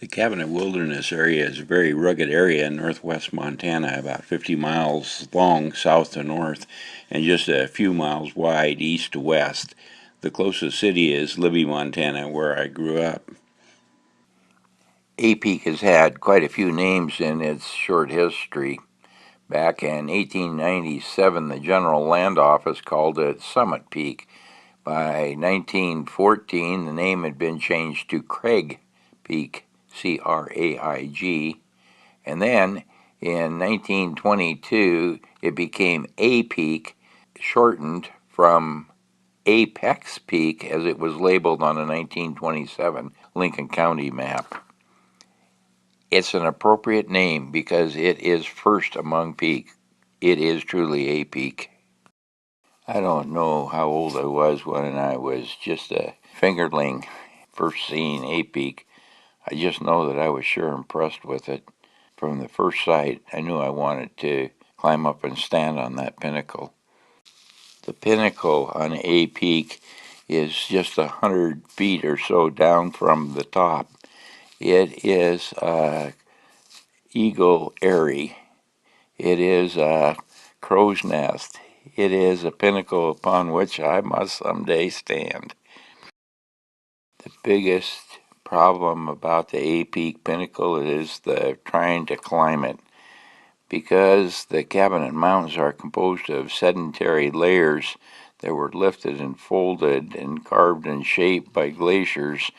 The Cabinet Wilderness area is a very rugged area in northwest Montana, about 50 miles long south to north and just a few miles wide east to west. The closest city is Libby, Montana, where I grew up. A-Peak has had quite a few names in its short history. Back in 1897, the General Land Office called it Summit Peak. By 1914, the name had been changed to Craig Peak, C-R-A-I-G, and then in 1922, it became A-Peak, shortened from Apex Peak as it was labeled on a 1927 Lincoln County map. It's an appropriate name because it is first among peaks. It is truly a peak. I don't know how old I was when I was just a fingerling first seeing a peak. I just know that I was sure impressed with it. From the first sight, I knew I wanted to climb up and stand on that pinnacle. The pinnacle on a peak is just 100 feet or so down from the top. It is eagle eyrie. It is a crow's nest. It is a pinnacle upon which I must someday stand. The biggest problem about the A-Peak pinnacle is the trying to climb it. Because the Cabinet Mountains are composed of sedentary layers that were lifted and folded and carved and shaped by glaciers,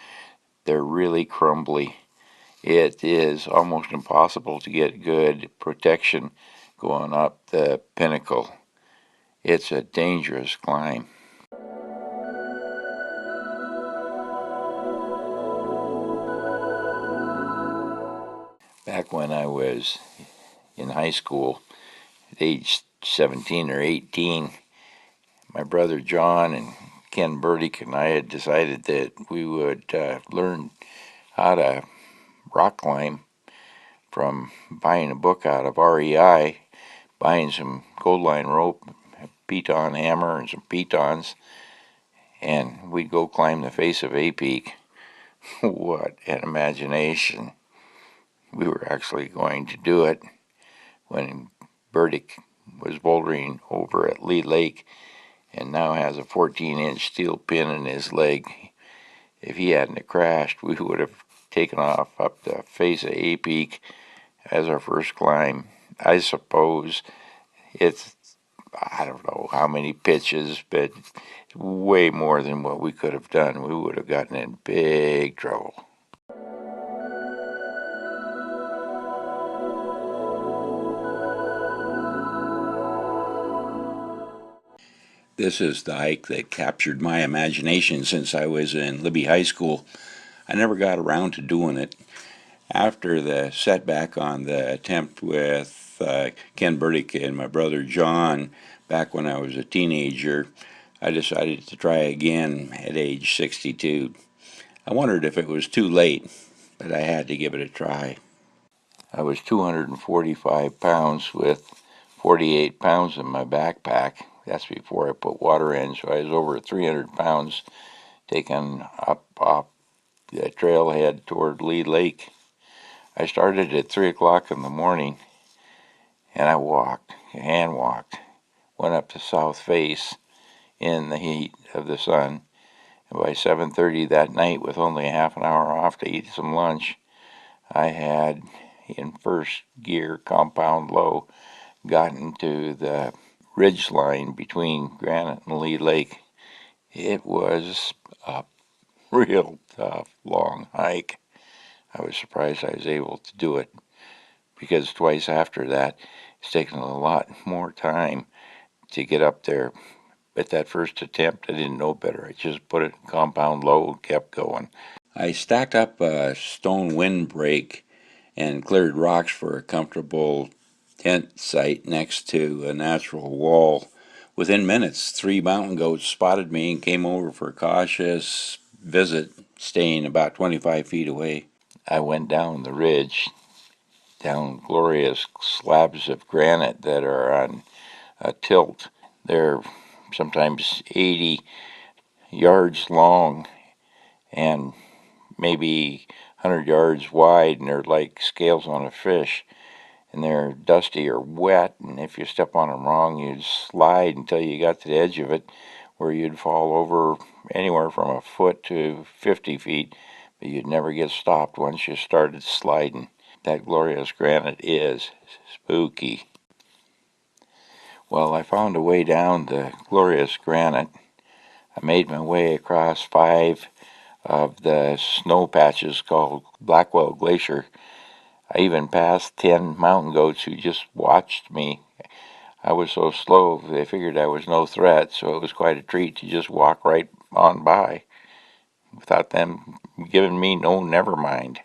they're really crumbly. It is almost impossible to get good protection going up the pinnacle. It's a dangerous climb. Back when I was in high school, at age 17 or 18, my brother John and Ken Burdick and I had decided that we would learn how to rock climb from buying a book out of REI, buying some gold line rope, a piton hammer, and some pitons, and we'd go climb the face of A Peak. What an imagination. We were actually going to do it when Burdick was bouldering over at Lee Lake and now has a 14-inch steel pin in his leg. If he hadn't crashed, we would have taken off up the face of A Peak as our first climb. I suppose it's, I don't know how many pitches, but way more than what we could have done. We would have gotten in big trouble. This is the hike that captured my imagination since I was in Libby High School. I never got around to doing it. After the setback on the attempt with Ken Burdick and my brother John back when I was a teenager, I decided to try again at age 62. I wondered if it was too late, but I had to give it a try. I was 245 pounds with 48 pounds in my backpack. That's before I put water in, so I was over 300 pounds taken up off the trailhead toward Lee Lake. I started at 3 o'clock in the morning, and I walked, hand walked, went up the south face in the heat of the sun, and by 7:30 that night, with only a half an hour off to eat some lunch, I had, in first gear compound low, gotten to the ridge line between Granite and Lee Lake. It was a real tough, long hike. I was surprised I was able to do it because twice after that, it's taken a lot more time to get up there. But that first attempt, I didn't know better. I just put it in compound low and kept going. I stacked up a stone windbreak and cleared rocks for a comfortable tent site next to a natural wall. Within minutes, 3 mountain goats spotted me and came over for a cautious visit, staying about 25 feet away. I went down the ridge, down glorious slabs of granite that are on a tilt. They're sometimes 80 yards long and maybe 100 yards wide, and they're like scales on a fish, and they're dusty or wet, and if you step on them wrong, you'd slide until you got to the edge of it, where you'd fall over anywhere from a foot to 50 feet, but you'd never get stopped once you started sliding. That glorious granite is spooky. Well, I found a way down the glorious granite. I made my way across 5 of the snow patches called Blackwell Glacier. I even passed 10 mountain goats who just watched me. I was so slow, they figured I was no threat, so it was quite a treat to just walk right on by without them giving me no never mind.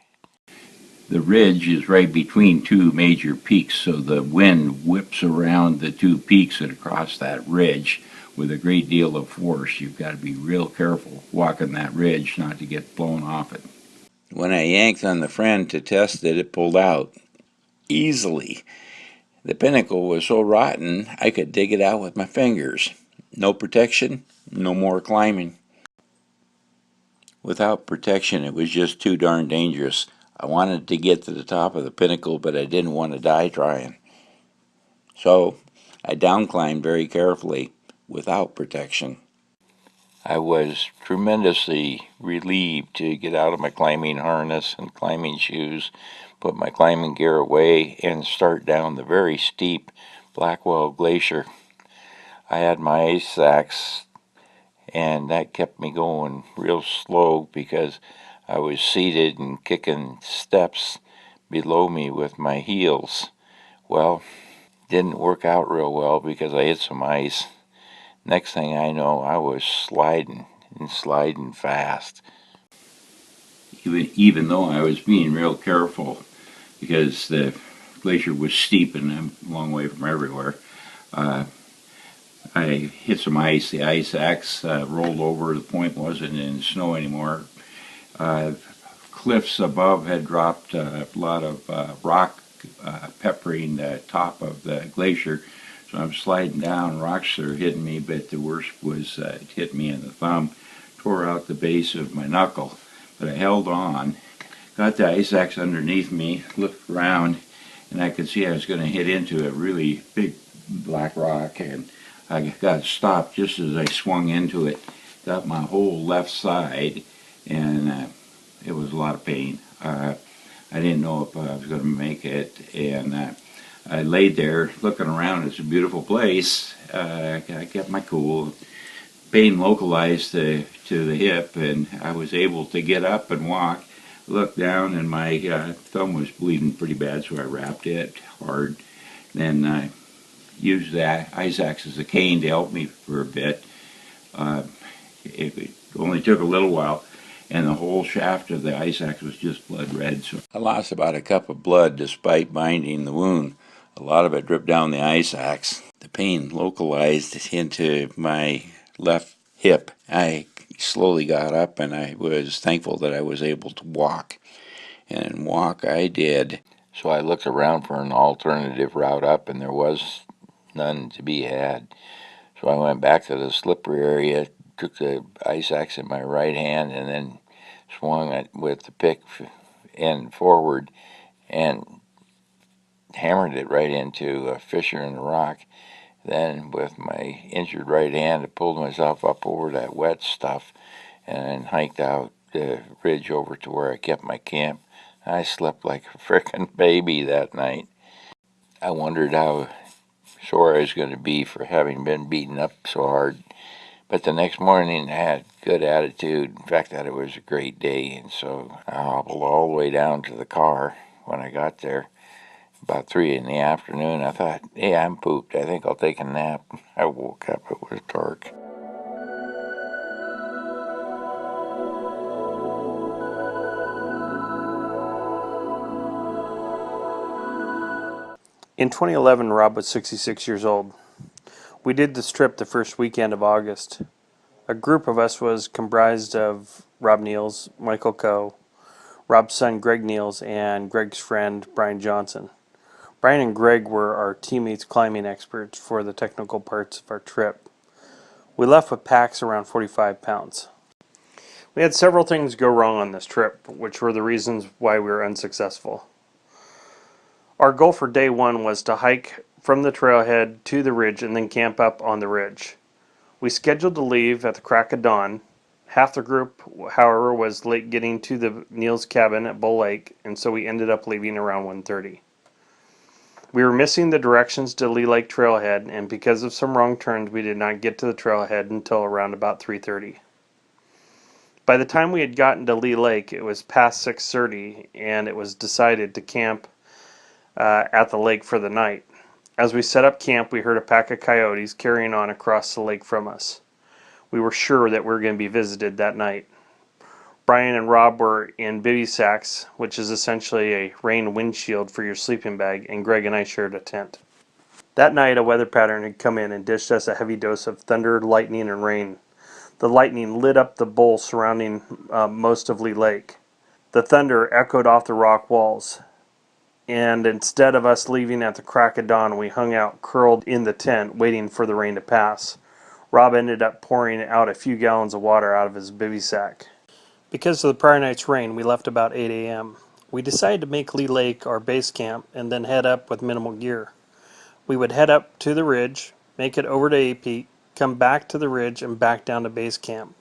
The ridge is right between two major peaks, so the wind whips around the two peaks and across that ridge with a great deal of force. You've got to be real careful walking that ridge not to get blown off it. When I yanked on the friend to test it, it pulled out easily. The pinnacle was so rotten I could dig it out with my fingers. No protection, no more climbing. Without protection, it was just too darn dangerous. I wanted to get to the top of the pinnacle, but I didn't want to die trying. So I downclimbed very carefully, without protection. I was tremendously relieved to get out of my climbing harness and climbing shoes, put my climbing gear away, and start down the very steep Blackwell Glacier. I had my ice axe, and that kept me going real slow because I was seated and kicking steps below me with my heels. Well, didn't work out real well because I hit some ice. Next thing I know, I was sliding and sliding fast. Even though I was being real careful because the glacier was steep and I'm a long way from everywhere, uh, I hit some ice. The ice axe rolled over. The point wasn't in snow anymore. Uh, Cliffs above had dropped a lot of rock peppering the top of the glacier. So I'm sliding down. Rocks are hitting me, but the worst was it hit me in the thumb, tore out the base of my knuckle. But I held on, got the ice axe underneath me, looked around, and I could see I was going to hit into a really big black rock, and I got stopped just as I swung into it. Got my whole left side, and it was a lot of pain. I didn't know if I was going to make it, and I laid there looking around. It's a beautiful place. I kept my cool. Pain localized to the hip, and I was able to get up and walk. Looked down, and my thumb was bleeding pretty bad, so I wrapped it hard. Then I used the ice axe as a cane to help me for a bit. Uh, it only took a little while, and the whole shaft of the ice axe was just blood red. So I lost about a cup of blood despite binding the wound. A lot of it dripped down the ice axe. The pain localized into my left hip. I slowly got up, and I was thankful that I was able to walk. And walk I did. So I looked around for an alternative route up, and there was none to be had. So I went back to the slippery area, took the ice axe in my right hand, and then swung it with the pick end forward and hammered it right into a fissure in the rock. Then, with my injured right hand, I pulled myself up over that wet stuff and hiked out the ridge over to where I kept my camp. I slept like a frickin' baby that night. I wondered how sore I was going to be for having been beaten up so hard. But the next morning I had good attitude. In fact, that it was a great day, and so I hobbled all the way down to the car. When I got there, about 3 in the afternoon, I thought, hey, I'm pooped. I think I'll take a nap. I woke up, it was dark. In 2011, Rob was 66 years old. We did this trip the first weekend of August. A group of us was comprised of Rob Niels, Michael Coe, Rob's son Greg Niels, and Greg's friend Brian Johnson. Brian and Greg were our teammates climbing experts for the technical parts of our trip. We left with packs around 45 pounds. We had several things go wrong on this trip, which were the reasons why we were unsuccessful. Our goal for day one was to hike from the trailhead to the ridge and then camp up on the ridge. We scheduled to leave at the crack of dawn. Half the group, however, was late getting to the Neil's cabin at Bull Lake, and so we ended up leaving around 1:30. We were missing the directions to Lee Lake Trailhead, and because of some wrong turns, we did not get to the trailhead until around about 3:30. By the time we had gotten to Lee Lake, it was past 6:30, and it was decided to camp at the lake for the night. As we set up camp, we heard a pack of coyotes carrying on across the lake from us. We were sure that we were going to be visited that night. Brian and Rob were in bivy sacks, which is essentially a rain windshield for your sleeping bag, and Greg and I shared a tent. That night, a weather pattern had come in and dished us a heavy dose of thunder, lightning, and rain. The lightning lit up the bowl surrounding most of Lee Lake. The thunder echoed off the rock walls, and instead of us leaving at the crack of dawn, we hung out curled in the tent waiting for the rain to pass. Rob ended up pouring out a few gallons of water out of his bivy sack. Because of the prior night's rain, we left about 8 a.m. We decided to make Lee Lake our base camp and then head up with minimal gear. We would head up to the ridge, make it over to A Peak, come back to the ridge, and back down to base camp.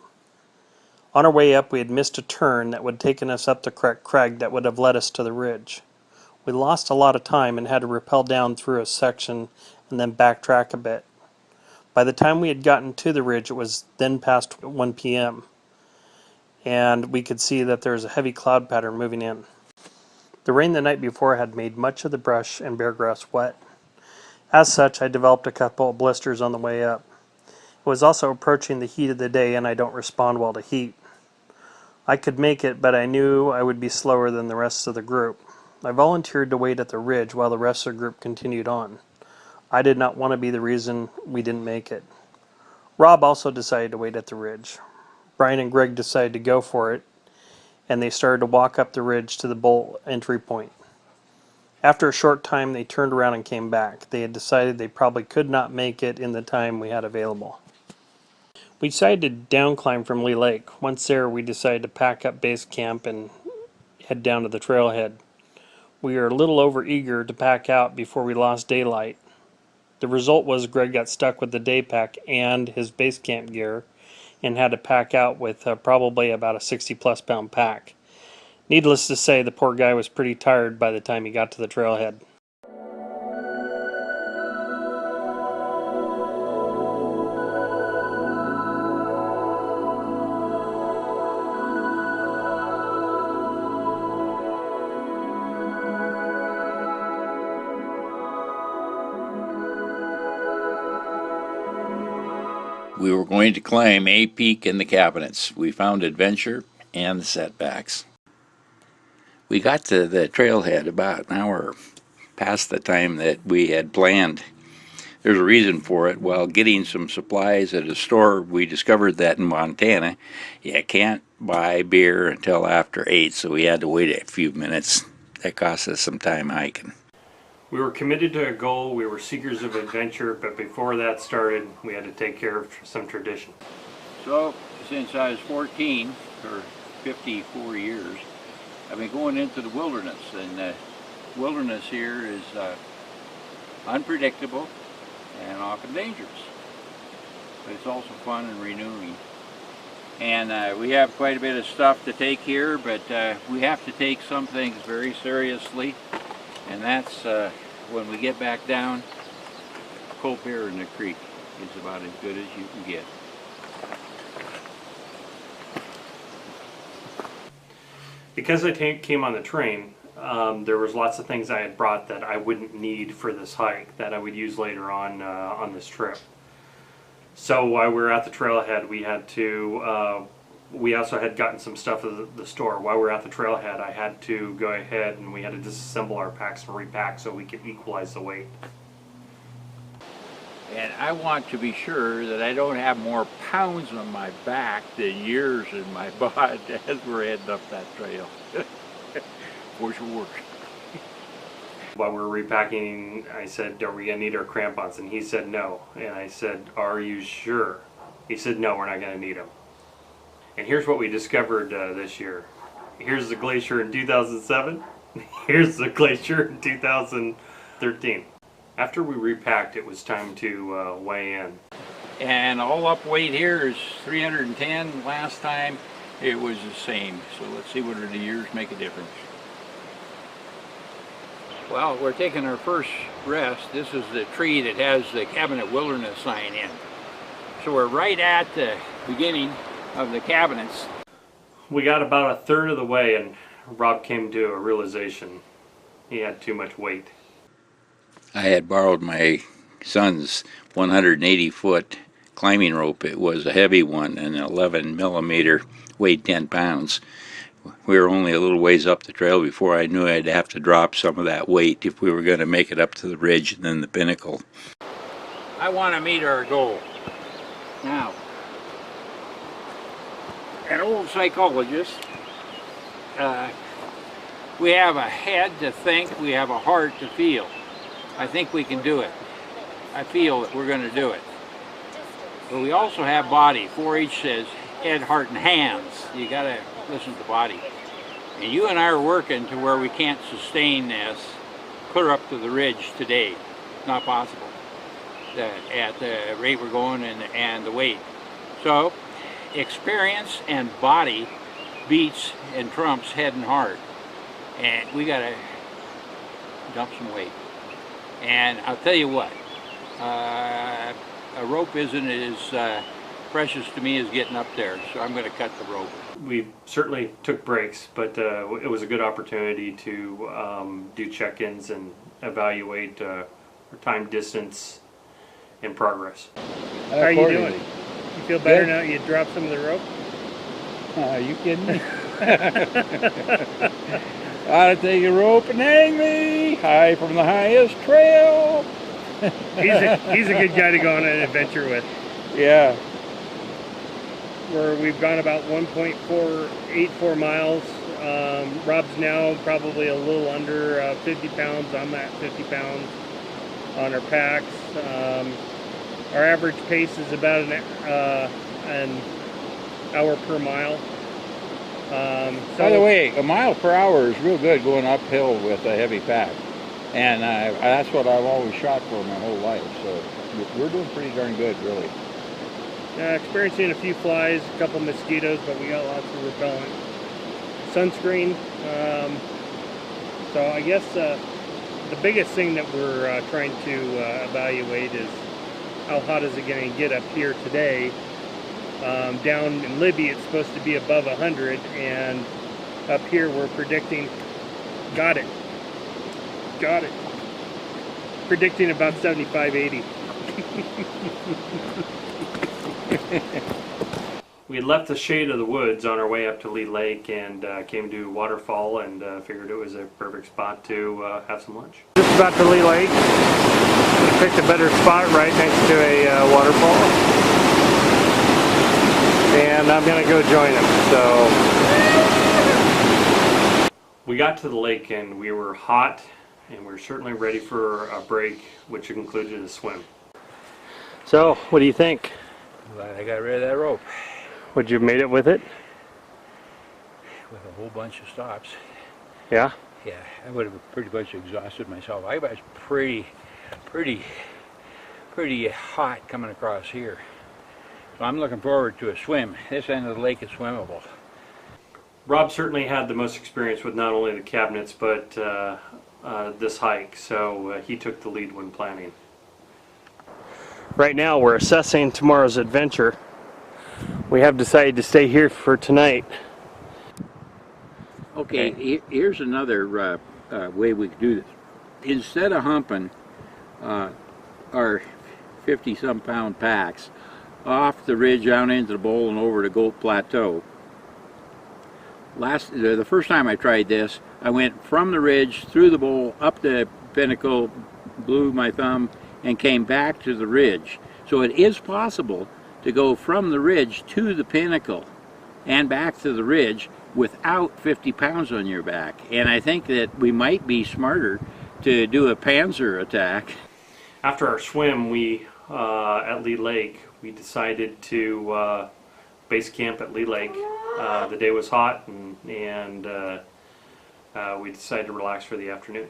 On our way up, we had missed a turn that would have taken us up the crag that would have led us to the ridge. We lost a lot of time and had to rappel down through a section and then backtrack a bit. By the time we had gotten to the ridge, it was then past 1 p.m. and we could see that there was a heavy cloud pattern moving in. The rain the night before had made much of the brush and bare grass wet. As such, I developed a couple of blisters on the way up. It was also approaching the heat of the day, and I don't respond well to heat. I could make it, but I knew I would be slower than the rest of the group. I volunteered to wait at the ridge while the rest of the group continued on. I did not want to be the reason we didn't make it. Rob also decided to wait at the ridge. Brian and Greg decided to go for it, and they started to walk up the ridge to the bowl entry point. After a short time, they turned around and came back. They had decided they probably could not make it in the time we had available. We decided to downclimb from Lee Lake. Once there, we decided to pack up base camp and head down to the trailhead. We were a little over eager to pack out before we lost daylight. The result was Greg got stuck with the day pack and his base camp gear and had to pack out with probably about a 60-plus pound pack. Needless to say, the poor guy was pretty tired by the time he got to the trailhead. We were going to climb a peak in the cabinets. We found adventure and the setbacks. We got to the trailhead about an hour past the time that we had planned. There's a reason for it. While getting some supplies at a store, we discovered that in Montana, you can't buy beer until after 8, so we had to wait a few minutes. That cost us some time hiking. We were committed to a goal, we were seekers of adventure, but before that started, we had to take care of some tradition. So, since I was 14, or 54 years, I've been going into the wilderness, and the wilderness here is unpredictable and often dangerous, but it's also fun and renewing. And we have quite a bit of stuff to take here, but we have to take some things very seriously, and that's when we get back down, cold beer in the creek is about as good as you can get. Because I came on the train, there was lots of things I had brought that I wouldn't need for this hike that I would use later on this trip. So while we were at the trailhead, we had to, we also had gotten some stuff at the store. While we were at the trailhead, I had to go ahead and we had to disassemble our packs and repack so we could equalize the weight. And I want to be sure that I don't have more pounds on my back than years in my butt as we're heading up that trail. For sure. While we were repacking, I said, "Are we going to need our crampons?" And he said, "No." And I said, "Are you sure?" He said, "No, we're not going to need them." And here's what we discovered this year. Here's the glacier in 2007. Here's the glacier in 2013. After we repacked, it was time to weigh in. And all up weight here is 310. Last time it was the same. So let's see what the years make a difference. Well, we're taking our first rest. This is the tree that has the cabinet wilderness sign in. So we're right at the beginning of the cabinets. We got about a third of the way and Rob came to a realization. He had too much weight. I had borrowed my son's 180-foot climbing rope. It was a heavy one, an 11 millimeter, weighed 10 pounds. We were only a little ways up the trail before I knew I'd have to drop some of that weight if we were going to make it up to the ridge and then the pinnacle. I want to meet our goal. Now, an old psychologist, we have a head to think, we have a heart to feel. I think we can do it. I feel that we're going to do it. But we also have body. 4-H says head, heart, and hands. You got to listen to the body. And you and I are working to where we can't sustain this clear up to the ridge today. Not possible at the rate we're going and the weight. So experience and body beats and trumps head and heart. And we got to dump some weight. And I'll tell you what, a rope isn't as precious to me as getting up there, so I'm going to cut the rope. We certainly took breaks, but it was a good opportunity to do check-ins and evaluate our time, distance, and progress. How are you doing? You feel better now you dropped some of the rope? Are you kidding me? I'll take a rope and hang me high from the highest trail. He's a good guy to go on an adventure with. Yeah. We've gone about 1.484 miles. Rob's now probably a little under 50 pounds. I'm at 50 pounds on our packs. Our average pace is about an hour per mile. By the way, a mile per hour is real good going uphill with a heavy pack. And that's what I've always shot for my whole life. So we're doing pretty darn good, really. Experiencing a few flies, a couple mosquitoes, but we got lots of repellent. Sunscreen. So I guess the biggest thing that we're trying to evaluate is how hot is it going to get up here today. Down in Libby it's supposed to be above 100, and up here we're predicting, got it, predicting about 75, 80. We had left the shade of the woods on our way up to Lee Lake and came to a waterfall and figured it was a perfect spot to have some lunch. Just about to Lee Lake. We picked a better spot right next to a waterfall. And I'm going to go join them. So we got to the lake and we were hot and we were certainly ready for a break, which included a swim. So, what do you think? Glad I got rid of that rope. Would you have made it with it? With a whole bunch of stops. Yeah? Yeah, I would have pretty much exhausted myself. I was pretty hot coming across here. So I'm looking forward to a swim. This end of the lake is swimmable. Rob certainly had the most experience with not only the cabinets but this hike, so he took the lead when planning. Right now we're assessing tomorrow's adventure. We have decided to stay here for tonight. Okay, here's another way we could do this. Instead of humping our 50-some pound packs off the ridge down into the bowl and over to Goat Plateau, the first time I tried this, I went from the ridge through the bowl up the pinnacle, blew my thumb, and came back to the ridge. So it is possible to go from the ridge to the pinnacle and back to the ridge without 50 pounds on your back. And I think that we might be smarter to do a panzer attack. After our swim, we at Lee Lake, we decided to base camp at Lee Lake. The day was hot, and we decided to relax for the afternoon.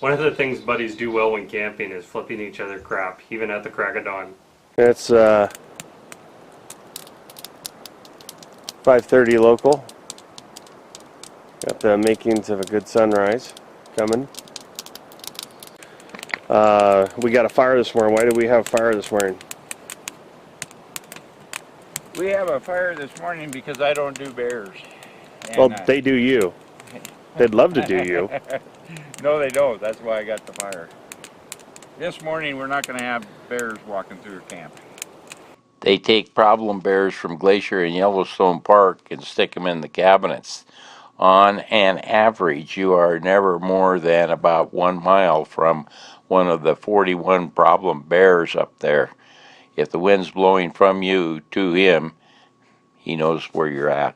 One of the things buddies do well when camping is flipping each other crap, even at the crack of dawn. It's 5:30 local. Got the makings of a good sunrise coming. We got a fire this morning. Why did we have a fire this morning? We have a fire this morning because I don't do bears. And, Well, they do you. They'd love to do you. No, they don't. That's why I got the fire. This morning we're not going to have bears walking through camp. They take problem bears from Glacier and Yellowstone Park and stick them in the cabinets. On an average, you are never more than about 1 mile from one of the 41 problem bears up there. If the wind's blowing from you to him, he knows where you're at.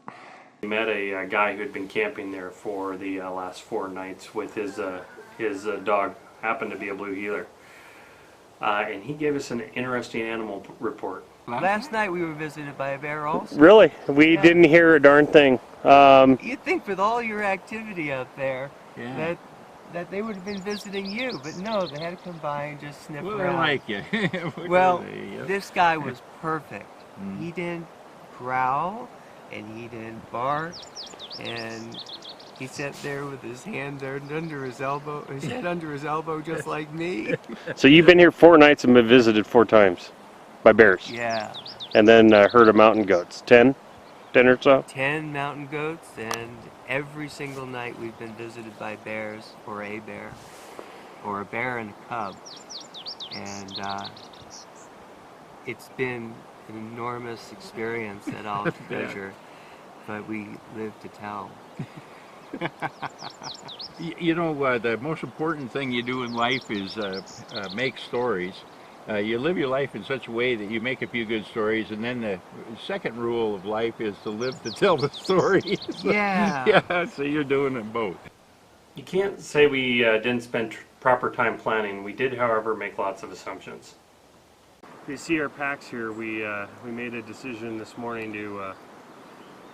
We met a guy who had been camping there for the last 4 nights with his dog, happened to be a blue heeler. And he gave us an interesting animal report. Last night we were visited by a bear also. Really? We didn't hear a darn thing. You'd think with all your activity out there that they would have been visiting you, but no, they had to come by and just sniff Well, around. they like you. Well, this guy was perfect. He didn't growl and he didn't bark, and he sat there with his hand under his elbow, his head under his elbow, just like me. So you've been here 4 nights and been visited 4 times by bears. Yeah. And then herd of mountain goats. 10 or so? 10 mountain goats, and every single night we've been visited by bears, or a bear and a cub. And it's been an enormous experience at Olive Treasure, but we live to tell. You know, the most important thing you do in life is make stories. You live your life in such a way that you make a few good stories, and then the second rule of life is to live to tell the story. So, Yeah. So you're doing them both. You can't say we didn't spend proper time planning. We did, however, make lots of assumptions. You see our packs here. We made a decision this morning to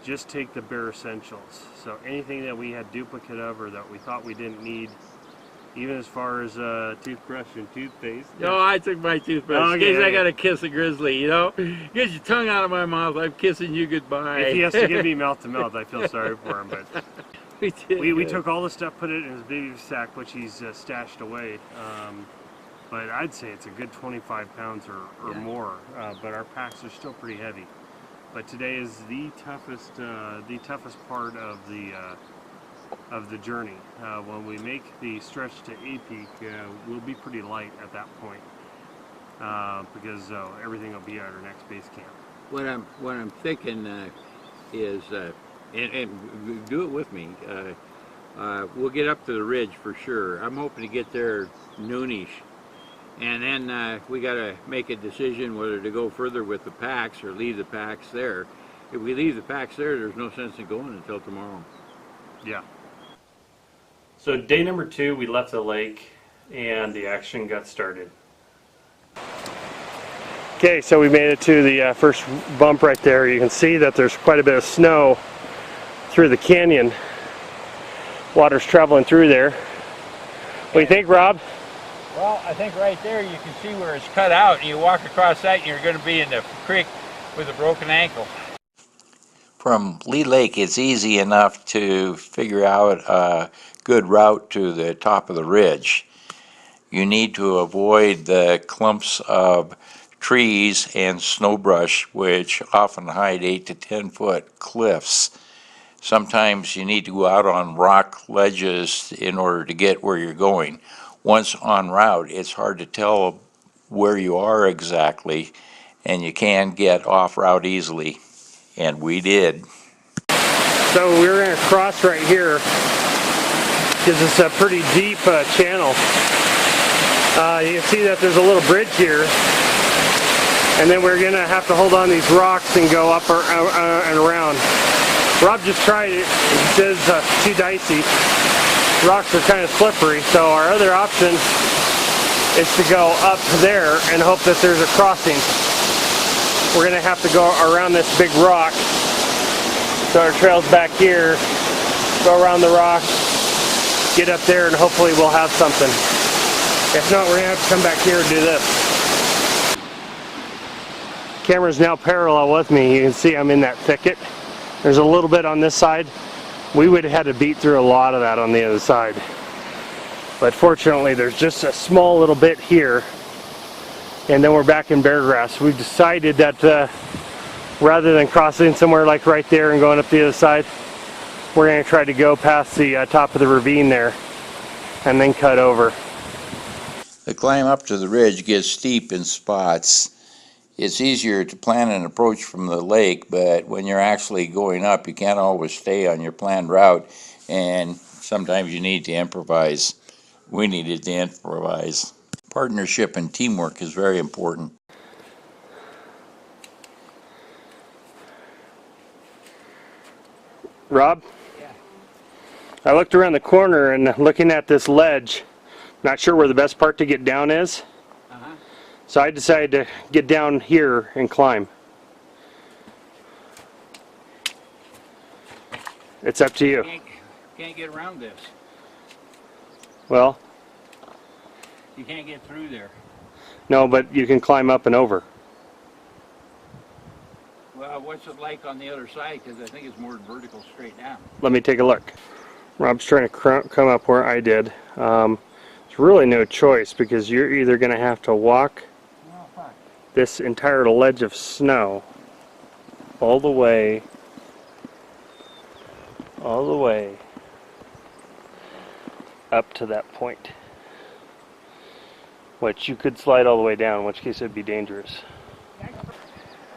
just take the bare essentials. So anything that we had duplicate of or that we thought we didn't need, even as far as toothbrush and toothpaste. No, I took my toothbrush. Okay. In case I gotta kiss a grizzly, you know? Get your tongue out of my mouth, I'm kissing you goodbye. If he has to give me mouth to mouth, I feel sorry for him. But we took all the stuff, put it in his baby sack, which he's stashed away. But I'd say it's a good 25 pounds or more. But our packs are still pretty heavy. But today is the toughest part of the journey. When we make the stretch to A Peak, we'll be pretty light at that point because everything will be at our next base camp. What I'm thinking is, and do it with me. We'll get up to the ridge for sure. I'm hoping to get there noonish, and then we got to make a decision whether to go further with the packs or leave the packs there. If we leave the packs there, there's no sense in going until tomorrow. Yeah. So day number 2, we left the lake and the action got started. Okay, so we made it to the first bump right there. You can see that there's quite a bit of snow through the canyon. Water's traveling through there. What do you think, Rob? Well, I think right there you can see where it's cut out, and you walk across that and you're going to be in the creek with a broken ankle. From Lee Lake, it's easy enough to figure out a good route to the top of the ridge. You need to avoid the clumps of trees and snow brush, which often hide 8 to 10 foot cliffs. Sometimes you need to go out on rock ledges in order to get where you're going. Once en route, it's hard to tell where you are exactly, and you can get off route easily, and we did. So we're going to cross right here because it's a pretty deep channel. You can see that there's a little bridge here, and then we're going to have to hold on these rocks and go up and around. Rob just tried it. He says too dicey. Rocks are kind of slippery, so our other option is to go up there and hope that there's a crossing. We're going to have to go around this big rock. So our trail's back here, go around the rock, get up there, and hopefully we'll have something. If not, we're going to have to come back here and do this. Camera's now parallel with me. You can see I'm in that thicket. There's a little bit on this side. We would have had to beat through a lot of that on the other side. But fortunately, there's just a small little bit here. And then we're back in bare grass. We've decided that rather than crossing somewhere like right there and going up the other side, we're going to try to go past the top of the ravine there and then cut over. The climb up to the ridge gets steep in spots. It's easier to plan an approach from the lake, but when you're actually going up, you can't always stay on your planned route, and sometimes you need to improvise. We needed to improvise. Partnership and teamwork is very important. Rob? Yeah. I looked around the corner and looking at this ledge, not sure where the best part to get down is. So I decided to get down here and climb. It's up to you. Can't get around this. Well, You can't get through there. no, but you can climb up and over. Well, what's it like on the other side? Because I think it's more vertical straight down. Let me take a look. Rob's trying to come up where I did. There's really no choice because you're either going to have to walk this entire ledge of snow all the way up to that point, which you could slide all the way down, in which case it would be dangerous.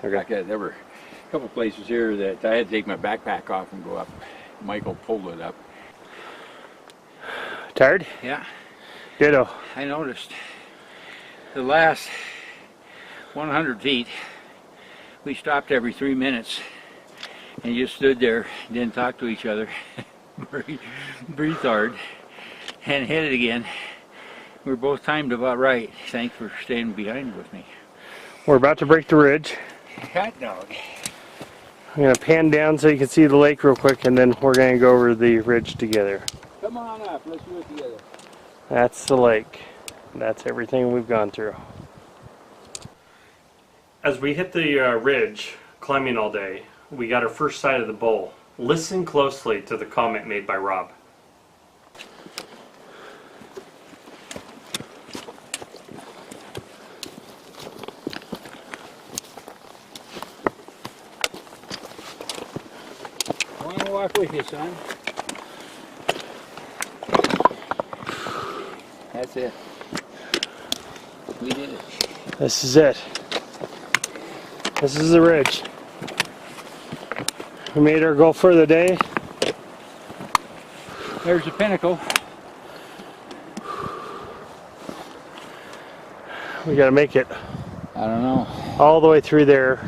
Okay, there were a couple places here that I had to take my backpack off and go up. Michael pulled it up. Tired? Yeah, Ditto. I noticed the last 100 feet, we stopped every 3 minutes and just stood there, didn't talk to each other, breathed hard, and hit it again. We were both timed about right. Thanks for staying behind with me. We're about to break the ridge. Hot dog. I'm going to pan down so you can see the lake real quick, and then we're going to go over the ridge together. Come on up, let's do it together. That's the lake. That's everything we've gone through. As we hit the ridge, climbing all day, we got our first sight of the bowl. Listen closely to the comment made by Rob. I want to walk with you, son. That's it. We did it. This is it. This is the ridge. We made our goal for the day. There's the pinnacle. We got to make it I don't know. all the way through there.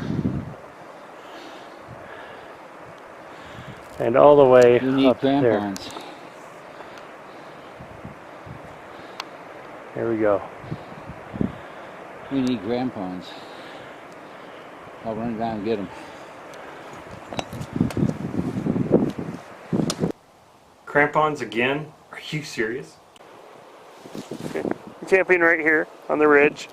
And all the way We need up there. crampons. There we go. We need crampons. I'll run down and get them. Crampons again? Are you serious? Okay. Camping right here on the ridge.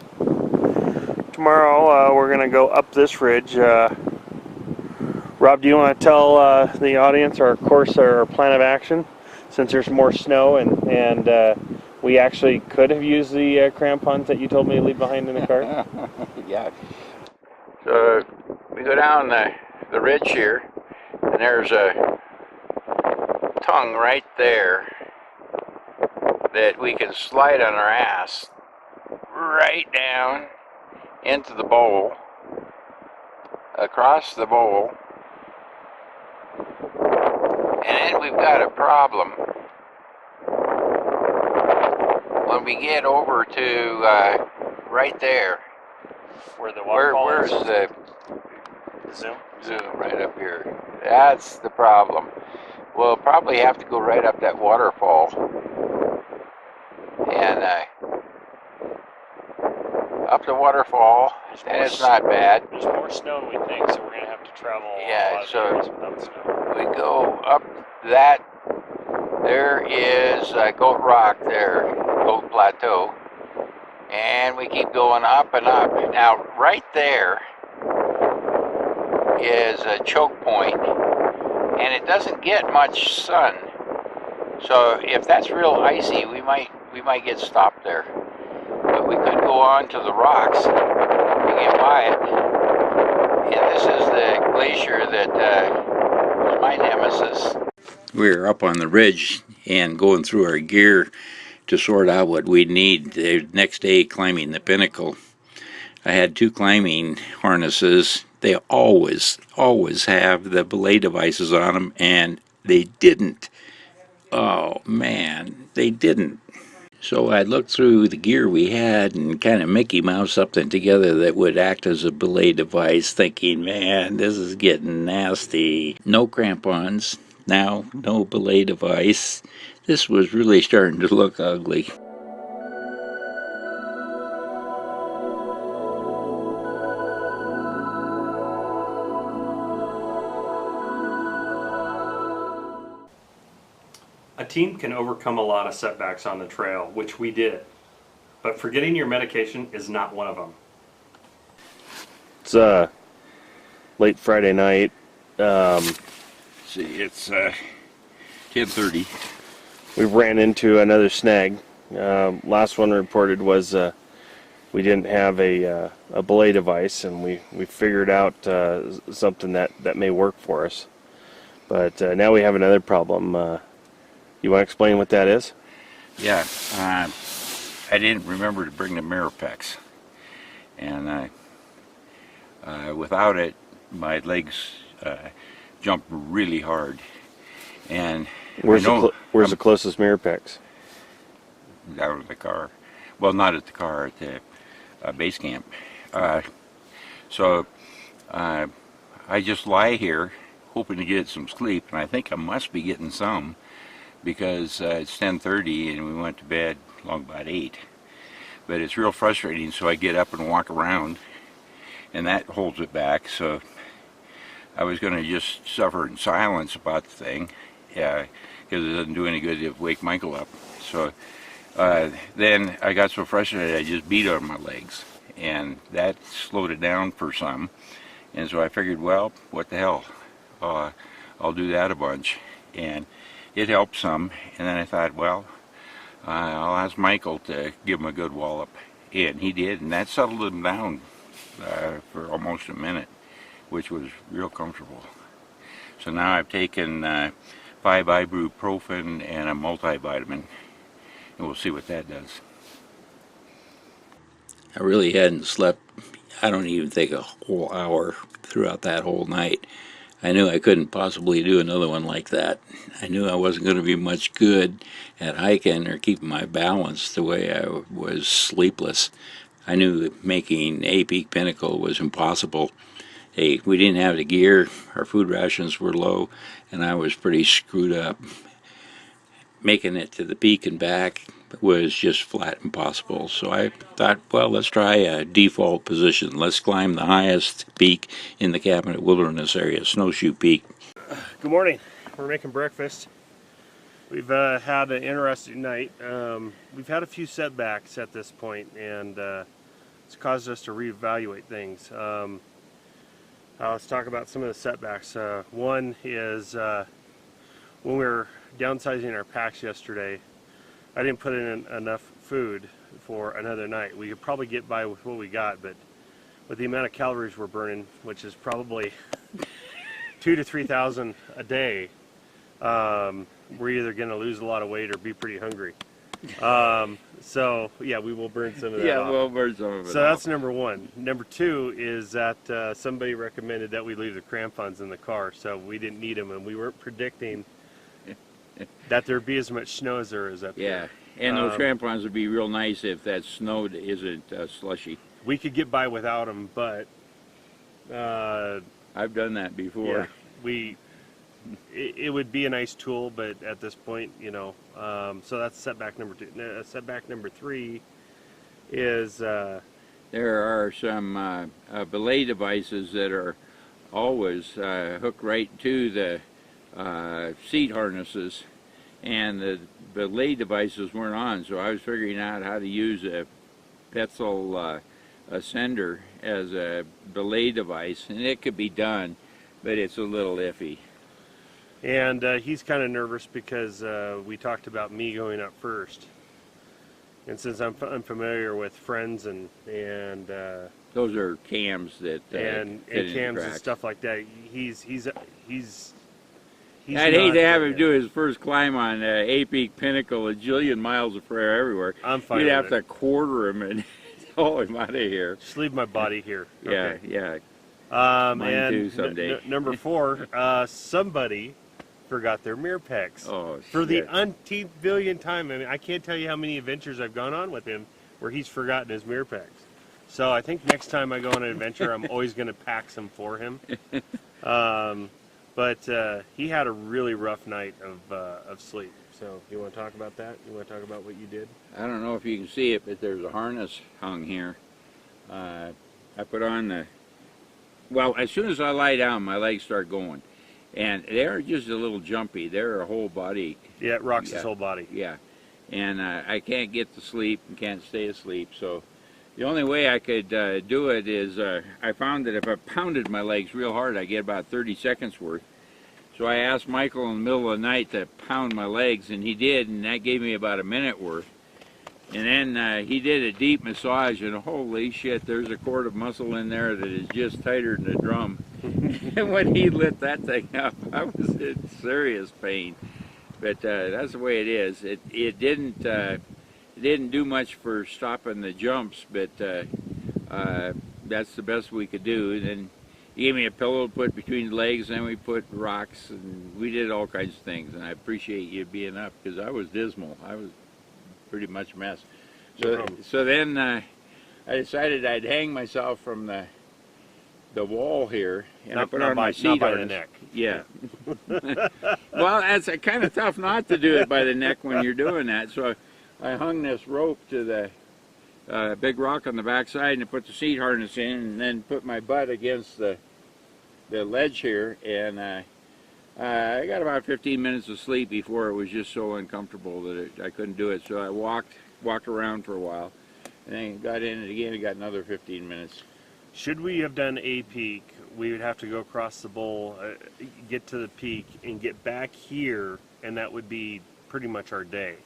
Tomorrow we're going to go up this ridge. Rob, do you want to tell the audience our course or our plan of action? Since there's more snow and we actually could have used the crampons that you told me to leave behind in the car. Yeah. So we go down the ridge here, and there's a tongue right there that we can slide on our ass right down into the bowl, across the bowl, and then we've got a problem. When we get over to right there, Where the waterfall where's is. the Zoom? zoom right up here? That's the problem. We'll probably have to go right up that waterfall. And up the waterfall, and it's not bad. There's more snow than we think, so we're going to have to travel a Yeah, lot of so areas without snow. we go up that. There is Goat Rock there, Goat Plateau. And we keep going up and up. Now, right there is a choke point, and it doesn't get much sun. So if that's real icy, we might get stopped there. But we could go on to the rocks and get by it. And this is the glacier that was my nemesis. We were up on the ridge and going through our gear to sort out what we'd need the next day climbing the pinnacle. I had 2 climbing harnesses. They always have the belay devices on them, and they didn't. Oh man, they didn't. So I looked through the gear we had and kind of Mickey Mouse something together that would act as a belay device, thinking, man, this is getting nasty. No crampons, now no belay device. This was really starting to look ugly. A team can overcome a lot of setbacks on the trail, which we did. But forgetting your medication is not one of them. It's late Friday night. See, it's 10:30. We ran into another snag. Last one reported was we didn't have a belay device, and we figured out something that may work for us. But now we have another problem. You want to explain what that is? Yeah, I didn't remember to bring the mirror packs, and without it, my legs jump really hard. And where's the closest mirror packs? Out of the car. Well, not at the car, at the base camp. So I just lie here hoping to get some sleep, and I think I must be getting some, because it's 10:30 and we went to bed long about 8. But it's real frustrating, so I get up and walk around, and that holds it back. So I was going to just suffer in silence about the thing, because it doesn't do any good to wake Michael up. So then I got so frustrated I just beat on my legs, and that slowed it down for some. And so I figured, well, what the hell, I'll do that a bunch, and it helped some. And then I thought, well, I'll ask Michael to give him a good wallop, and he did, and that settled him down for almost a minute, which was real comfortable. So now I've taken 5 ibuprofen and a multivitamin, and we'll see what that does. I really hadn't slept, I don't even think, a whole hour throughout that whole night. I knew I couldn't possibly do another one like that. I knew I wasn't going to be much good at hiking or keeping my balance the way I was sleepless. I knew that making a peak pinnacle was impossible. Hey, we didn't have the gear, our food rations were low, and I was pretty screwed up. Making it to the peak and back was just flat impossible. So I thought, well, let's try a default position. Let's climb the highest peak in the Cabinet Wilderness area, Snowshoe Peak. Good morning. We're making breakfast. We've had an interesting night. We've had a few setbacks at this point, and it's caused us to reevaluate things. Let's talk about some of the setbacks. One is when we were downsizing our packs yesterday, I didn't put in enough food for another night. We could probably get by with what we got, but with the amount of calories we're burning, which is probably 2,000 to 3,000 a day, we're either going to lose a lot of weight or be pretty hungry. So yeah, we will burn some of that off. We'll burn some of it So off. that's number one. Number two is that somebody recommended that we leave the crampons in the car, so we didn't need them, and we weren't predicting that there'd be as much snow as there is up here. Yeah, and those crampons would be real nice if that snow isn't slushy. We could get by without them, but I've done that before. yeah, it would be a nice tool, but at this point, so that's setback number 2. Setback number 3 is There are some belay devices that are always hooked right to the seat harnesses, and the belay devices weren't on, so I was figuring out how to use a Petzl ascender as a belay device, and it could be done, but it's a little iffy. and he's kind of nervous because we talked about me going up first, and since I'm unfamiliar with friends and Those are cams that and fit into cams and cracks. stuff like that, he's I'd hate not to have good him at do it. his first climb on A Peak Pinnacle a jillion miles of prayer everywhere. I'm fine You'd with have it. to quarter him and haul him out of here. Just leave my body here. Yeah, Okay. yeah. Mine And too someday. number 4, somebody forgot their mirror pegs. Oh, For the shit. umpteenth billion time. I mean, I can't tell you how many adventures I've gone on with him where he's forgotten his mirror pegs. So I think next time I go on an adventure, I'm always going to pack some for him. But he had a really rough night of sleep. So you want to talk about that? You want to talk about what you did? I don't know if you can see it, but there's a harness hung here. I put on the... Well, as soon as I lie down, my legs start going. And they're just a little jumpy. They're a whole body. Yeah, it rocks his Yeah. whole body. Yeah. And I can't get to sleep and can't stay asleep. So the only way I could do it is I found that if I pounded my legs real hard, I get about 30 seconds worth. So I asked Michael in the middle of the night to pound my legs, and he did, and that gave me about a minute worth. And then he did a deep massage, and holy shit, there's a cord of muscle in there that is just tighter than a drum. And when he lit that thing up, I was in serious pain. But that's the way it is. It didn't do much for stopping the jumps, but that's the best we could do. And then he gave me a pillow to put between the legs, and then we put rocks, and we did all kinds of things. And I appreciate you being up, because I was dismal. I was pretty much a mess. So then I decided I'd hang myself from the wall here, and I put on my seat not by the harness. neck. Yeah. Well, that's kind of tough not to do it by the neck when you're doing that. So I hung this rope to the big rock on the back side and put the seat harness in, and then put my butt against the ledge here, and I got about 15 minutes of sleep before it was just so uncomfortable that I couldn't do it. So I walked around for a while, and then got in it again and got another 15 minutes. Should we have done a peak, we would have to go across the bowl, get to the peak, and get back here, and that would be pretty much our day.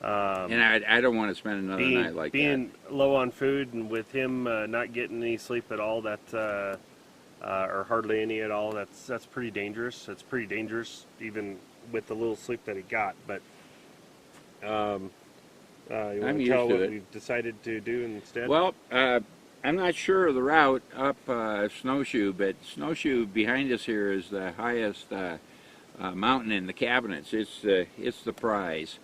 And I don't want to spend another night like that. Being low on food, and with him not getting any sleep at all, or hardly any at all, that's pretty dangerous. That's pretty dangerous, even with the little sleep that he got. But you want to tell what we've decided to do instead? Well, I'm not sure of the route up Snowshoe, but Snowshoe behind us here is the highest mountain in the cabinets. It's the prize.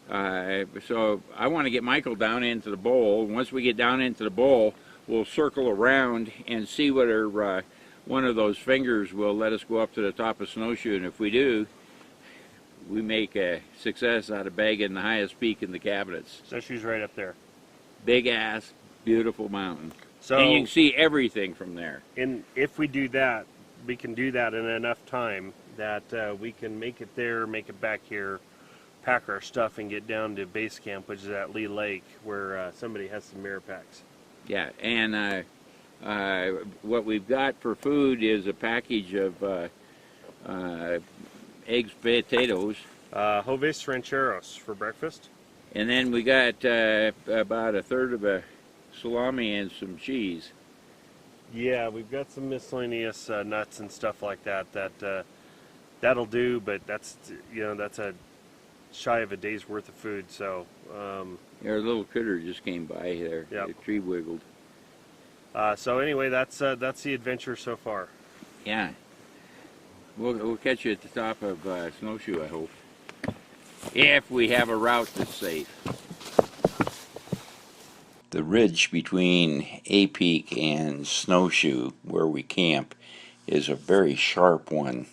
So I want to get Michael down into the bowl. Once we get down into the bowl, we'll circle around and see whether one of those fingers will let us go up to the top of Snowshoe. And if we do, we make a success out of bagging the highest peak in the cabinets. Snowshoe's right up there. Big ass, beautiful mountain. So, and you can see everything from there. And if we do that, we can do that in enough time that we can make it there, make it back here, pack our stuff, and get down to base camp, which is at Lee Lake, where somebody has some mirror packs. Yeah, and what we've got for food is a package of eggs, potatoes. Joves Rancheros for breakfast. And then we got about a third of a salami and some cheese. Yeah, we've got some miscellaneous nuts and stuff like that. That'll do, but that's a shy of a day's worth of food. So Our little critter just came by there. Yep. The tree wiggled. so anyway, that's the adventure so far. Yeah. We'll catch you at the top of Snowshoe, I hope. If we have a route that's safe. The ridge between A Peak and Snowshoe, where we camp, is a very sharp one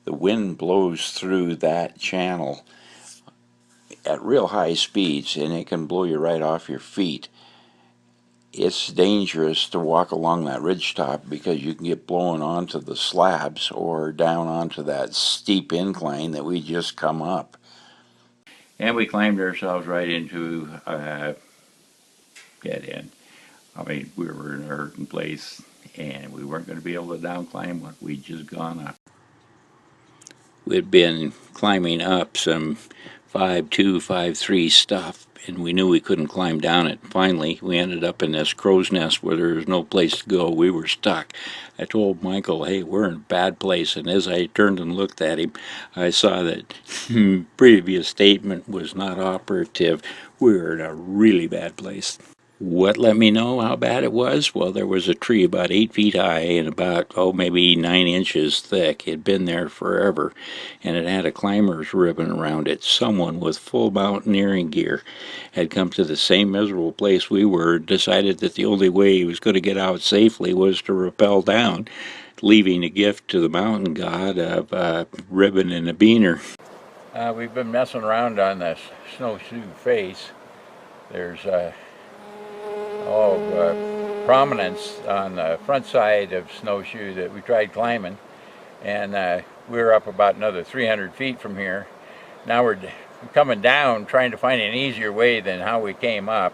the wind blows through that channel at real high speeds, and it can blow you right off your feet. It's dangerous to walk along that ridgetop because you can get blown onto the slabs or down onto that steep incline that we just come up. And we climbed ourselves right into a dead end. I mean, we were in a hurting place, and we weren't going to be able to down climb what we'd just gone up. We'd been climbing up some 5.2, 5.3 stuff, and we knew we couldn't climb down it. Finally, we ended up in this crow's nest where there was no place to go. We were stuck. I told Michael, hey, we're in a bad place, and as I turned and looked at him, I saw that previous statement was not operative. We were in a really bad place. What let me know how bad it was? Well, there was a tree about 8 feet high and about, maybe 9 inches thick. It had been there forever, and it had a climber's ribbon around it. Someone with full mountaineering gear had come to the same miserable place we were, decided that the only way he was going to get out safely was to rappel down, leaving a gift to the mountain god of a ribbon and a beaner. We've been messing around on this snowshoe face. There's prominence on the front side of snowshoe that we tried climbing, and we're up about another 300 feet from here. Now we're coming down, trying to find an easier way than how we came up.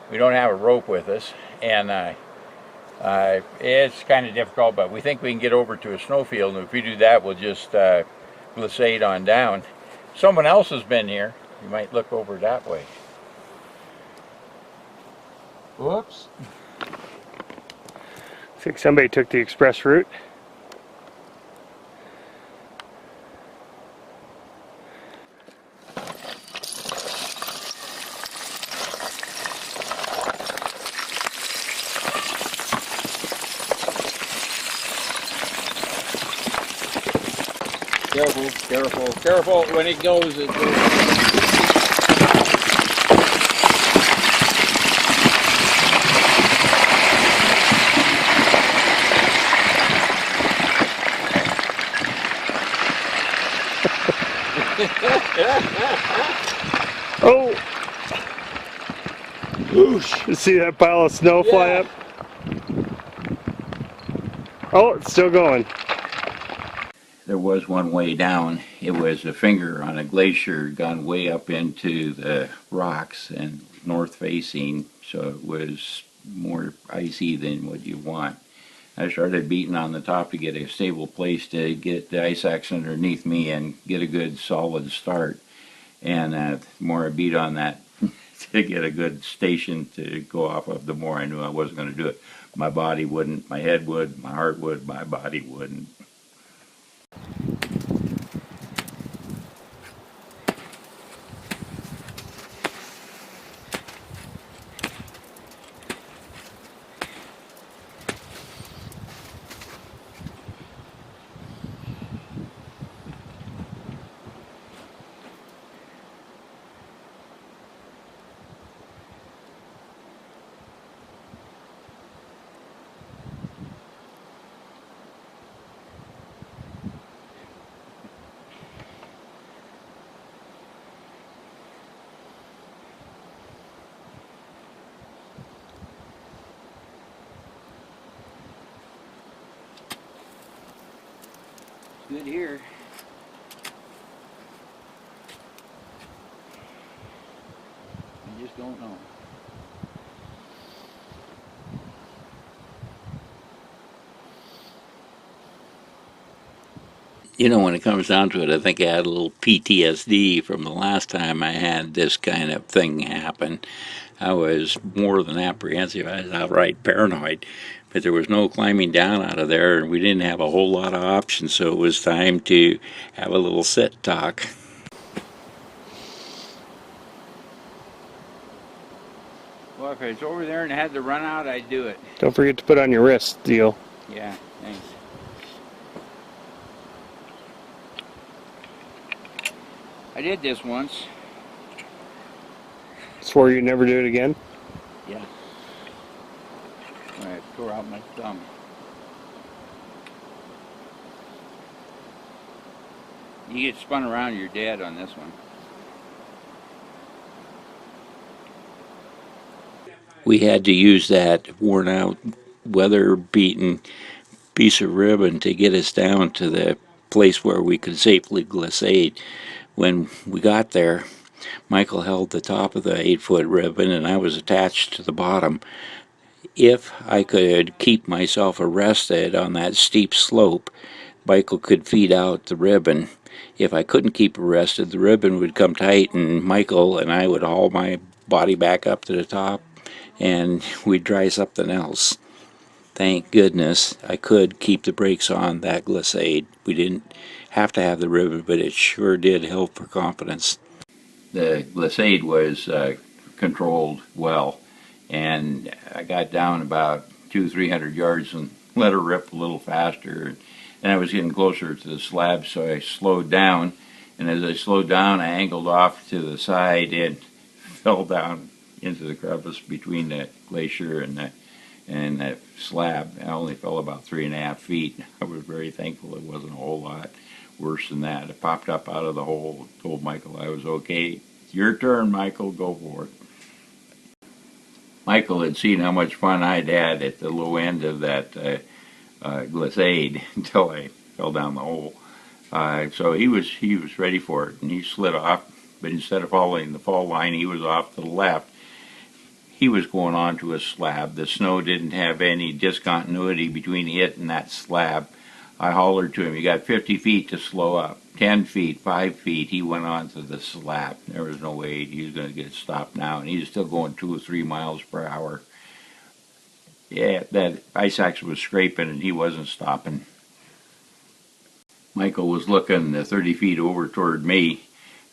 We don't have a rope with us, and it's kind of difficult, but we think we can get over to a snowfield, and if we do that, we'll just glissade on down. Someone else has been here. You might look over that way. Whoops. Looks like somebody took the express route. Careful, careful, careful. When it goes, it goes. Oh! Whoosh! You see that pile of snow fly up? Oh, it's still going. There was one way down. It was a finger on a glacier gone way up into the rocks and north facing, so it was more icy than what you want. I started beating on the top to get a stable place to get the ice axe underneath me and get a good solid start. And the more I beat on that to get a good station to go off of, the more I knew I wasn't going to do it. My body wouldn't, my head would, my heart would, my body wouldn't. Good here. I just don't know. You know, when it comes down to it, I think I had a little PTSD from the last time I had this kind of thing happen. I was more than apprehensive. I was outright paranoid. But there was no climbing down out of there, and we didn't have a whole lot of options, so it was time to have a little sit talk. Well, if it's over there and had to run out, I'd do it. Don't forget to put on your wrist, Deal. Yeah, thanks. I did this once. Swore you'd never do it again? Yeah. I tore out my thumb. You get spun around, you're dead on this one. We had to use that worn out, weather beaten piece of ribbon to get us down to the place where we could safely glissade. When we got there, Michael held the top of the 8-foot ribbon and I was attached to the bottom. If I could keep myself arrested on that steep slope, Michael could feed out the ribbon. If I couldn't keep arrested, the ribbon would come tight and Michael and I would haul my body back up to the top and we'd try something else. Thank goodness I could keep the brakes on that glissade. We didn't have to have the ribbon, but it sure did help for confidence. The glissade was controlled well, and I got down about 200-300 yards and let her rip a little faster, and I was getting closer to the slab, so I slowed down, and as I slowed down I angled off to the side and fell down into the crevice between the glacier and the slab. I only fell about 3.5 feet. I was very thankful it wasn't a whole lot worse than that. It popped up out of the hole, told Michael I was okay. Your turn, Michael, go for it. Michael had seen how much fun I'd had at the low end of that glissade until I fell down the hole. So he was ready for it, and he slid off, but instead of following the fall line, he was off to the left. He was going onto a slab. The snow didn't have any discontinuity between it and that slab. I hollered to him, you got 50 feet to slow up. 10 feet, 5 feet, he went onto the slab. There was no way he was going to get stopped now, and he was still going 2 or 3 miles per hour. Yeah, that ice axe was scraping, and he wasn't stopping. Michael was looking 30 feet over toward me.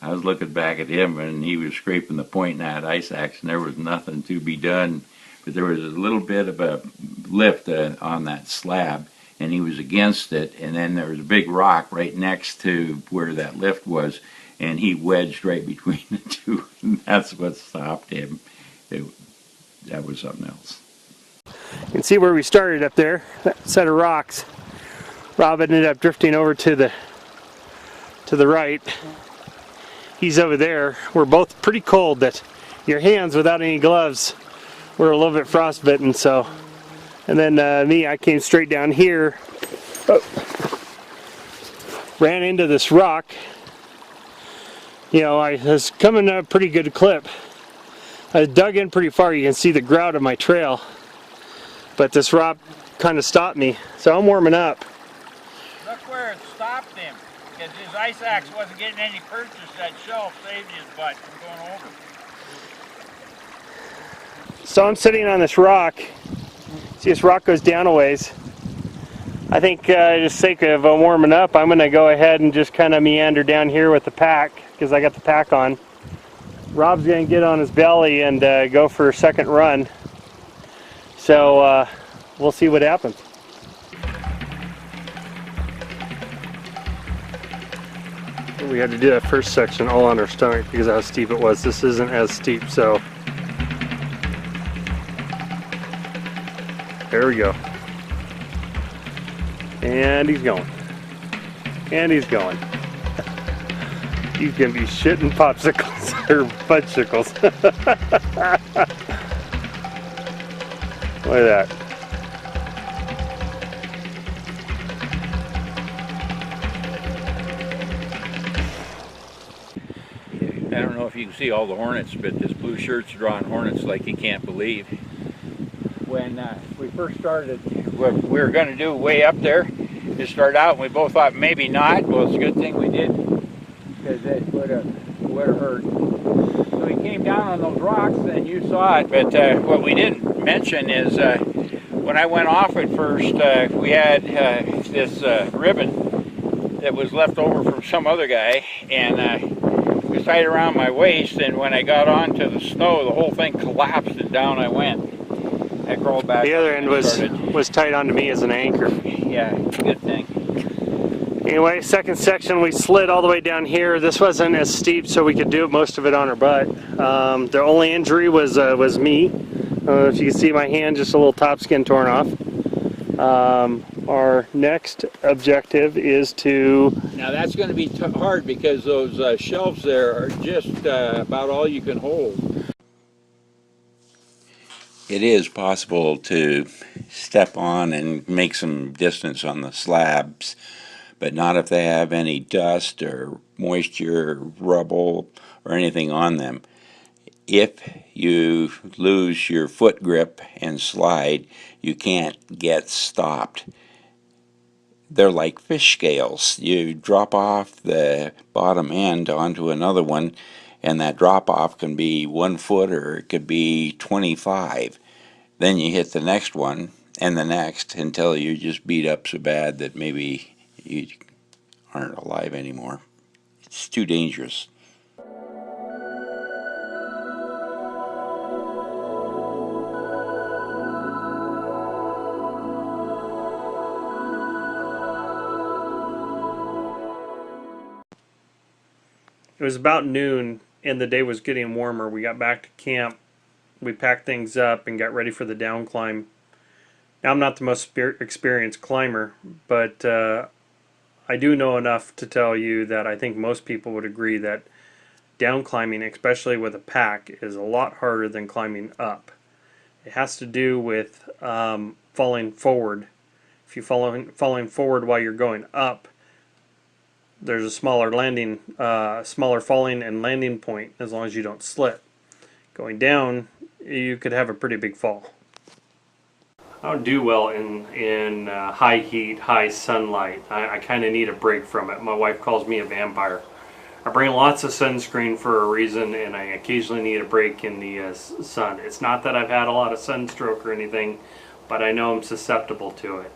I was looking back at him, and he was scraping the point in that ice axe, and there was nothing to be done. But there was a little bit of a lift on that slab, and he was against it, and then there was a big rock right next to where that lift was, and he wedged right between the two, and that's what stopped him. That was something else. You can see where we started up there, that set of rocks. Rob ended up drifting over to the right. He's over there. We're both pretty cold, that your hands without any gloves were a little bit frostbitten, so. And then me, I came straight down here, ran into this rock. You know, I was coming at a pretty good clip. I dug in pretty far. You can see the grout of my trail, but this rock kind of stopped me, so I'm warming up. Look where it stopped him, because his ice axe wasn't getting any purchase. That shelf saved his butt from going over. So I'm sitting on this rock. See, this rock goes down a ways. I think just sake of warming up, I'm going to go ahead and just kind of meander down here with the pack, because I got the pack on. Rob's going to get on his belly and go for a second run. So we'll see what happens. We had to do that first section all on our stomach because of how steep it was. This isn't as steep, so there we go. And he's going. And he's going. He's gonna be shitting popsicles or fudgesicles. Look at that. I don't know if you can see all the hornets, but this blue shirt's drawing hornets like you can't believe. When we first started, what we were going to do way up there is start out, and we both thought maybe not. Well, it's a good thing we did, because it would have hurt. So we came down on those rocks, and you saw it, but what we didn't mention is when I went off at first, we had this ribbon that was left over from some other guy, and it was tied around my waist, and when I got onto the snow, the whole thing collapsed and down I went. I crawled back. The other end was tied onto me as an anchor. Yeah, good thing. Anyway, second section, we slid all the way down here. This wasn't as steep, so we could do most of it on our butt. The only injury was me. If you can see my hand, just a little top skin torn off. Our next objective is to... Now that's going to be hard because those shelves there are just about all you can hold. It is possible to step on and make some distance on the slabs, but not if they have any dust or moisture, or rubble, or anything on them. If you lose your foot grip and slide, you can't get stopped. They're like fish scales. You drop off the bottom end onto another one, and that drop off can be 1 foot or it could be 25. Then you hit the next one and the next until you just beat up so bad that maybe you aren't alive anymore. It's too dangerous. It was about noon and the day was getting warmer. We got back to camp. We packed things up and got ready for the down climb. Now, I'm not the most experienced climber, but I do know enough to tell you that I think most people would agree that down climbing, especially with a pack, is a lot harder than climbing up. It has to do with falling forward. If you're falling forward while you're going up, there's a smaller falling and landing point as long as you don't slip. Going down, you could have a pretty big fall. I don't do well in high heat, high sunlight. I kind of need a break from it. My wife calls me a vampire. I bring lots of sunscreen for a reason, and I occasionally need a break in the sun. It's not that I've had a lot of sunstroke or anything, but I know I'm susceptible to it.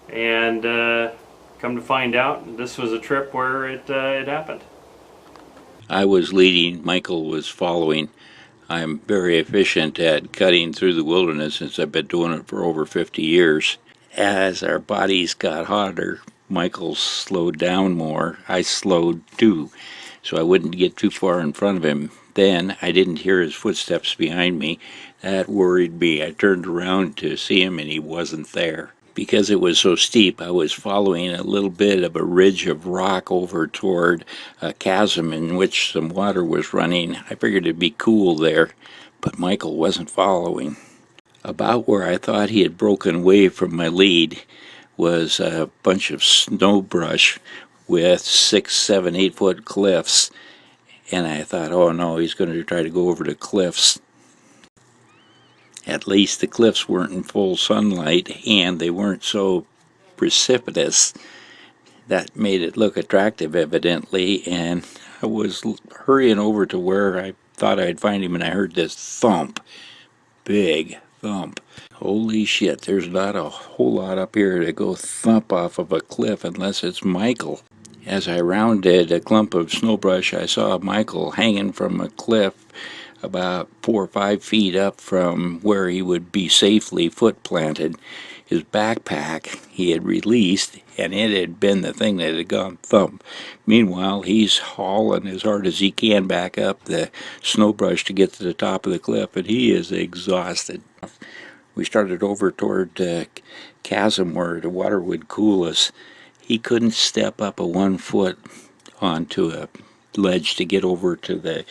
And come to find out, this was a trip where it happened. I was leading, Michael was following. I'm very efficient at cutting through the wilderness since I've been doing it for over 50 years. As our bodies got hotter, Michael slowed down more. I slowed too, so I wouldn't get too far in front of him. Then I didn't hear his footsteps behind me. That worried me. I turned around to see him and he wasn't there. Because it was so steep, I was following a little bit of a ridge of rock over toward a chasm in which some water was running. I figured it'd be cool there, but Michael wasn't following. About where I thought he had broken away from my lead was a bunch of snow brush with 6, 7, 8 foot cliffs, and I thought, oh no, he's going to try to go over the cliffs. At least the cliffs weren't in full sunlight and they weren't so precipitous. That made it look attractive, evidently, and I was hurrying over to where I thought I'd find him, and I heard this thump. Big thump. Holy shit, there's not a whole lot up here to go thump off of a cliff unless it's Michael. As I rounded a clump of snowbrush, I saw Michael hanging from a cliff about 4 or 5 feet up from where he would be safely foot planted. His backpack he had released, and it had been the thing that had gone thump. Meanwhile, he's hauling as hard as he can back up the snowbrush to get to the top of the cliff, and he is exhausted. We started over toward the chasm where the water would cool us. He couldn't step up a 1 foot onto a ledge to get over to the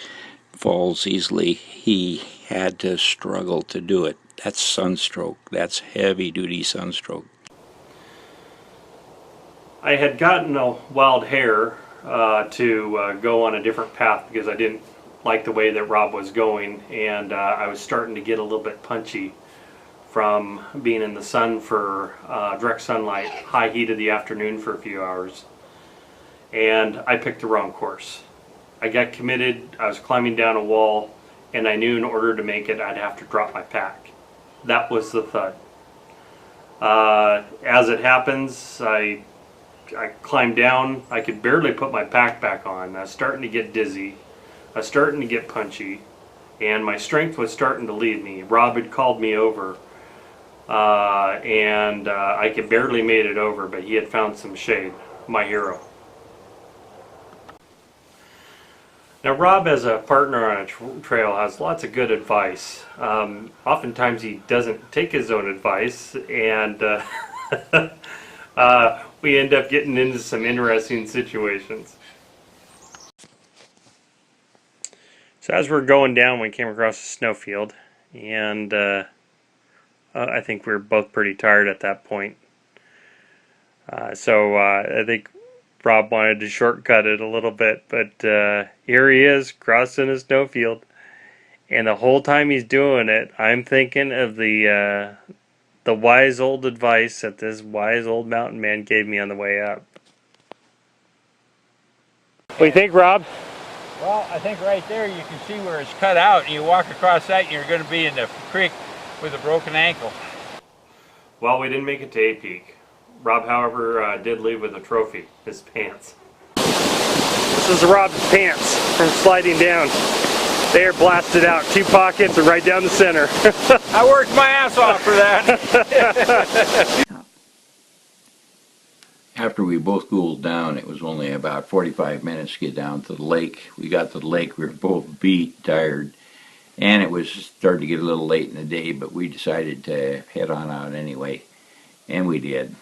falls easily. He had to struggle to do it. That's sunstroke. That's heavy-duty sunstroke. I had gotten a wild hare to go on a different path because I didn't like the way that Rob was going, and I was starting to get a little bit punchy from being in the sun for direct sunlight, high heat of the afternoon for a few hours, and I picked the wrong course. I got committed, I was climbing down a wall, and I knew in order to make it I'd have to drop my pack. That was the thud. As it happens, I climbed down. I could barely put my pack back on. I was starting to get dizzy. I was starting to get punchy, and my strength was starting to leave me. Rob had called me over, and I could barely made it over, but he had found some shade. My hero. Now, Rob, as a partner on a trail, has lots of good advice. Oftentimes he doesn't take his own advice, and we end up getting into some interesting situations. So as we're going down, we came across a snowfield, and I think we were both pretty tired at that point. So I think Rob wanted to shortcut it a little bit, but here he is crossing a snowfield, and the whole time he's doing it, I'm thinking of the wise old advice that this wise old mountain man gave me on the way up. What do you think, Rob? Well, I think right there you can see where it's cut out, and you walk across that and you're going to be in the creek with a broken ankle. Well, we didn't make it to A Peak. Rob, however, did leave with a trophy, his pants. This is Rob's pants from sliding down. They are blasted out, 2 pockets and right down the center. I worked my ass off for that. After we both cooled down, it was only about 45 minutes to get down to the lake. We got to the lake, we were both beat, tired, and it was starting to get a little late in the day, but we decided to head on out anyway, and we did.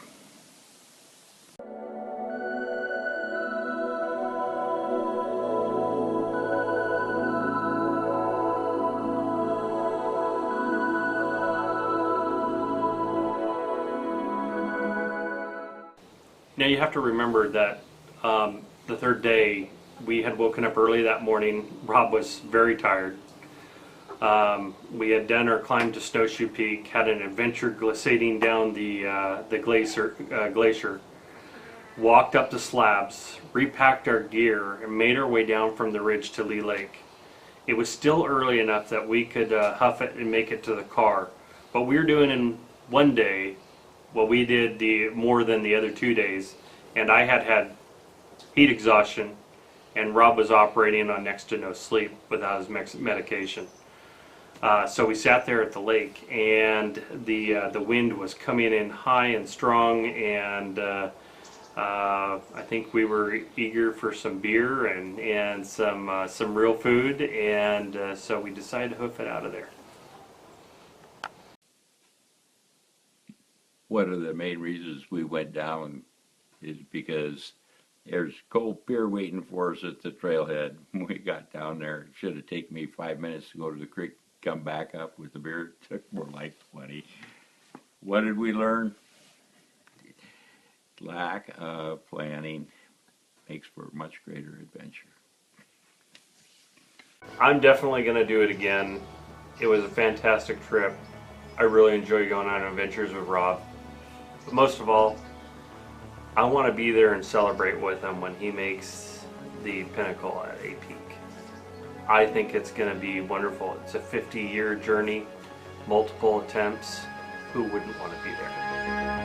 Now you have to remember that the third day we had woken up early that morning. Rob was very tired. We had done our climb to Snowshoe Peak, had an adventure glissading down the glacier, walked up the slabs, repacked our gear, and made our way down from the ridge to Lee Lake. It was still early enough that we could huff it and make it to the car, but we were doing in one day what we did more than the other 2 days, and I had heat exhaustion, and Rob was operating on next to no sleep without his medication. So we sat there at the lake, and the wind was coming in high and strong, and I think we were eager for some beer and some real food, and so we decided to hoof it out of there. One of the main reasons we went down is because there's cold beer waiting for us at the trailhead. When we got down there, it should have taken me 5 minutes to go to the creek, come back up with the beer. It took more like 20. What did we learn? Lack of planning makes for a much greater adventure. I'm definitely going to do it again. It was a fantastic trip. I really enjoy going on adventures with Rob. But most of all, I want to be there and celebrate with him when he makes the pinnacle at A Peak. I think it's going to be wonderful. It's a 50-year journey, multiple attempts. Who wouldn't want to be there?